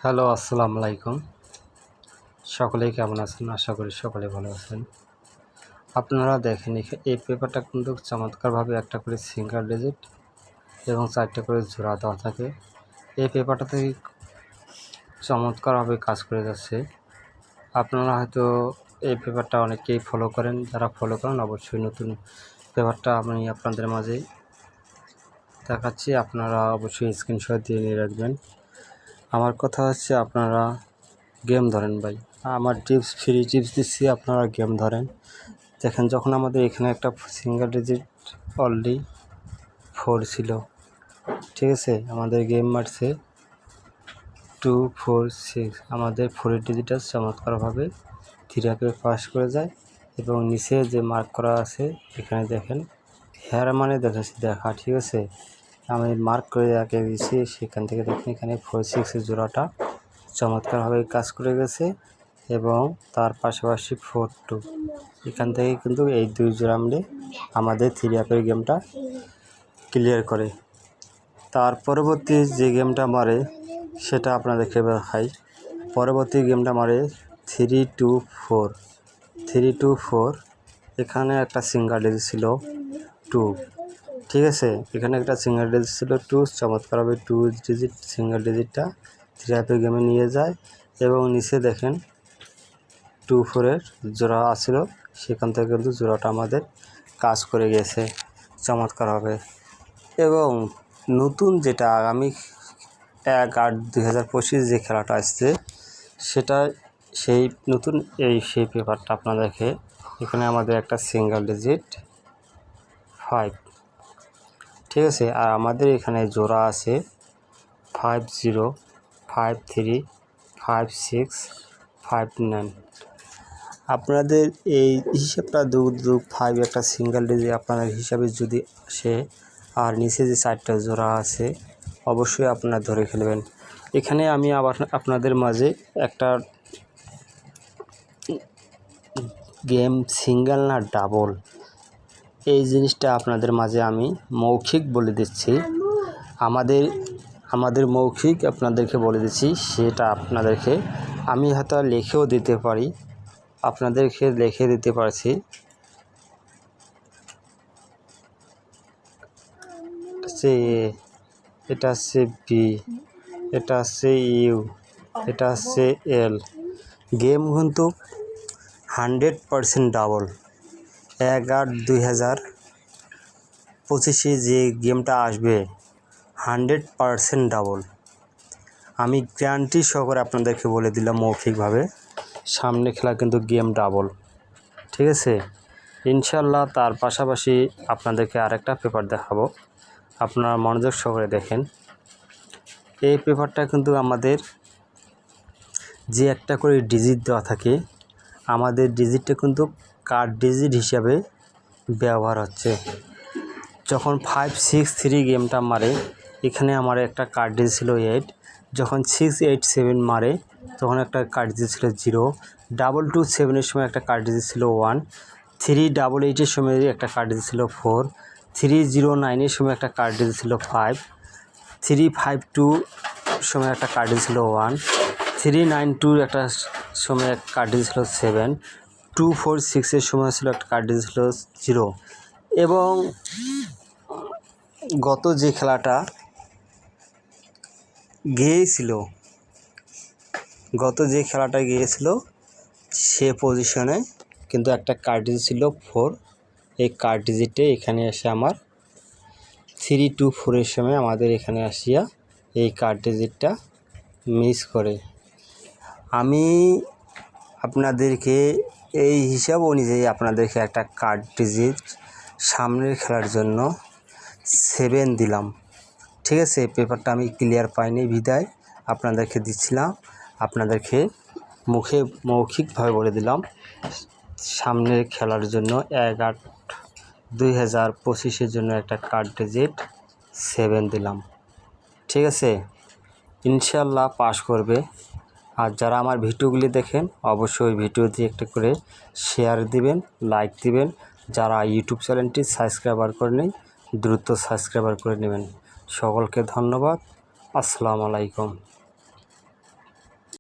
Hello, আসসালামু আলাইকুম। সকলেই কেমন আছেন? আশা করি সকলে ভালো আছেন। আপনারা দেখেন এই পেপারটা কিন্তু চমৎকারভাবে একটা করে সিঙ্গেল ডিজিট এবং 4টা করে জোড়া দেওয়া থাকে। এই পেপারটা থেকে চমৎকারভাবে কাজ করে যাচ্ছে। আপনারা হয়তো এই পেপারটা অনেকেই ফলো করেন। যারা ফলো করেন অবশ্যই নতুন পেপারটা আমি আপনাদের মাঝে দেখাচ্ছি। আপনারা অবশ্যই স্ক্রিনশট দিয়ে নিয়ে রাখবেন। আমার কথা হচ্ছে আপনারা গেম ধরেন ভাই, আমার টিপস ফ্রি টিপস দিচ্ছি, আপনারা গেম ধরেন। দেখেন যখন আমাদের এখানে একটা সিঙ্গেল ডিজিট অনলি 4 ছিল, ঠিক আছে, আমাদের গেম মারছে 2 4 6, আমাদের 4 ডিজিটাল চমৎকারভাবে 3 পাস করে যায়। এবং নিচে যে মার্ক করা আছে এখানে দেখেন হেয়ার মানে দেখাচ্ছি দেখা, ঠিক আছে, আমি মার্ক করে রেখে দিয়েছি। সেখান থেকে দেখেন এখানে 4 6 জোড়াটা চমৎকারভাবে কাজ করে গেছে এবং তার পাশাপাশি 4 2 এখান থেকে কিন্তু এই 2 জোড়া মিলে আমাদের 3 গেমটা ক্লিয়ার করে। তার পরবর্তী যে গেমটা মারে সেটা আপনাদেরকে দেখাই। পরবর্তী গেমটা মারে 3 2 4 3 2 4, এখানে একটা সিঙ্গেল ডিজিট ছিল 2, ঠিক আছে, এখানে একটা সিঙ্গেল ডিজিট ছিল 2, চমৎকারভাবে 2 ডিজিট সিঙ্গেল ডিজিটটা 3 গেমে নিয়ে যায় এবং নিচে দেখেন 2 4 জোড়া আছিল, সেখান থেকে কিন্তু জোড়াটা আমাদের কাজ করে গেছে চমৎকারভাবে। এবং নতুন যেটা আগামী 1/8/2025 যে খেলাটা আসছে সেটা সেই নতুন সেই পেপারটা আপনাদেরকে এখানে আমাদের একটা সিঙ্গেল ডিজিট 5, ঠিক আছে, আর আমাদের এখানে জোড়া আছে 5 0 5 3 5 6 5 9। আপনাদের এই হিসাবটা 2 2 5 একটা সিঙ্গেল ডিজিট আপনাদের হিসাবে যদি আসে আর নিচে যে 4টা জোড়া আছে অবশ্যই আপনারা ধরে খেলবেন। এখানে আমি আবার আপনাদের মাঝে একটা গেম সিঙ্গেল না ডাবল এই জিনিসটা আপনাদের মাঝে আমি মৌখিক বলে দিচ্ছি। আমাদের মৌখিক আপনাদেরকে বলে দিচ্ছি, সেটা আপনাদেরকে আমি হয়তো লিখেও দিতে পারি, আপনাদেরকে লিখে দিতে পারছি। এটা হচ্ছে বি, এটা হচ্ছে ইউ, এটা হচ্ছে এল। গেম কিন্তু 100% ডাবল। 1/8/2025 যে গেমটা আসবে 100% ডাবল। আমি গ্যারান্টি সহকারে আপনাদেরকে বলে দিলাম মৌখিকভাবে, সামনে খেলা কিন্তু গেম ডাবল, ঠিক আছে ইনশাল্লাহ। তার পাশাপাশি আপনাদেরকে আরেকটা পেপার দেখাবো, আপনারা মনোযোগ সহকারে দেখেন। এই পেপারটা কিন্তু আমাদের যে একটা করে ডিজিট দেওয়া থাকে, আমাদের ডিজিটটা কিন্তু কার্ড ডিজিট হিসাবে ব্যবহার হচ্ছে। যখন 5 6 3 গেমটা মারে এখানে আমার একটা কার্ড ডিজিট ছিল 8, যখন 6 8 7 মারে তখন একটা কার্ড ডিজিট ছিল 0, 2 2 7 সময় একটা কার্ড ডিজিট ছিল 1, 3 8 8 সময় একটা কার্ড ডিজিট ছিল 4, 3 0 9 সময় একটা কার্ড ডিজিট ছিল 5, 3 5 2 সময় একটা কার্ড ডিজিট ছিল 1, 3 9 2 একটা সময় একটা কার্ড ডিজিট ছিল 7, 2 4 6 সময় ছিল একটা কার্ড ডিজিট ছিল 0। এবং গত যে খেলাটা গিয়েছিল সে পজিশনে কিন্তু একটা কার্ড ডিজিট ছিল 4, এই কার্ড ডিজিটে এখানে এসে আমার 3 2 4 সময় আমাদের এখানে আসিয়া এই কার্ড ডিজিটটা মিস করে। আমি আপনাদেরকে এই হিসাব অনুযায়ী আপনাদেরকে একটা কার্ড ডিজিট সামনের খেলার জন্য 7 দিলাম, ঠিক আছে। পেপারটা আমি ক্লিয়ার পাইনি বিদায় আপনাদেরকে দিচ্ছিলাম, আপনাদেরকে মৌখিকভাবে বলে দিলাম সামনের খেলার জন্য 1/8/2025 জন্য একটা কার্ড ডিজিট 7 দিলাম, ঠিক আছে ইনশাল্লাহ পাস করবে। আর যারা আমার ভিডিওগুলি দেখেন অবশ্যই ভিডিওতে একটা করে শেয়ার দিবেন, লাইক দিবেন। যারা ইউটিউব চ্যানেলটি সাবস্ক্রাইবার করে নেই দ্রুত সাবস্ক্রাইবার করে নেবেন। সকলকে ধন্যবাদ। আসসালামু আলাইকুম।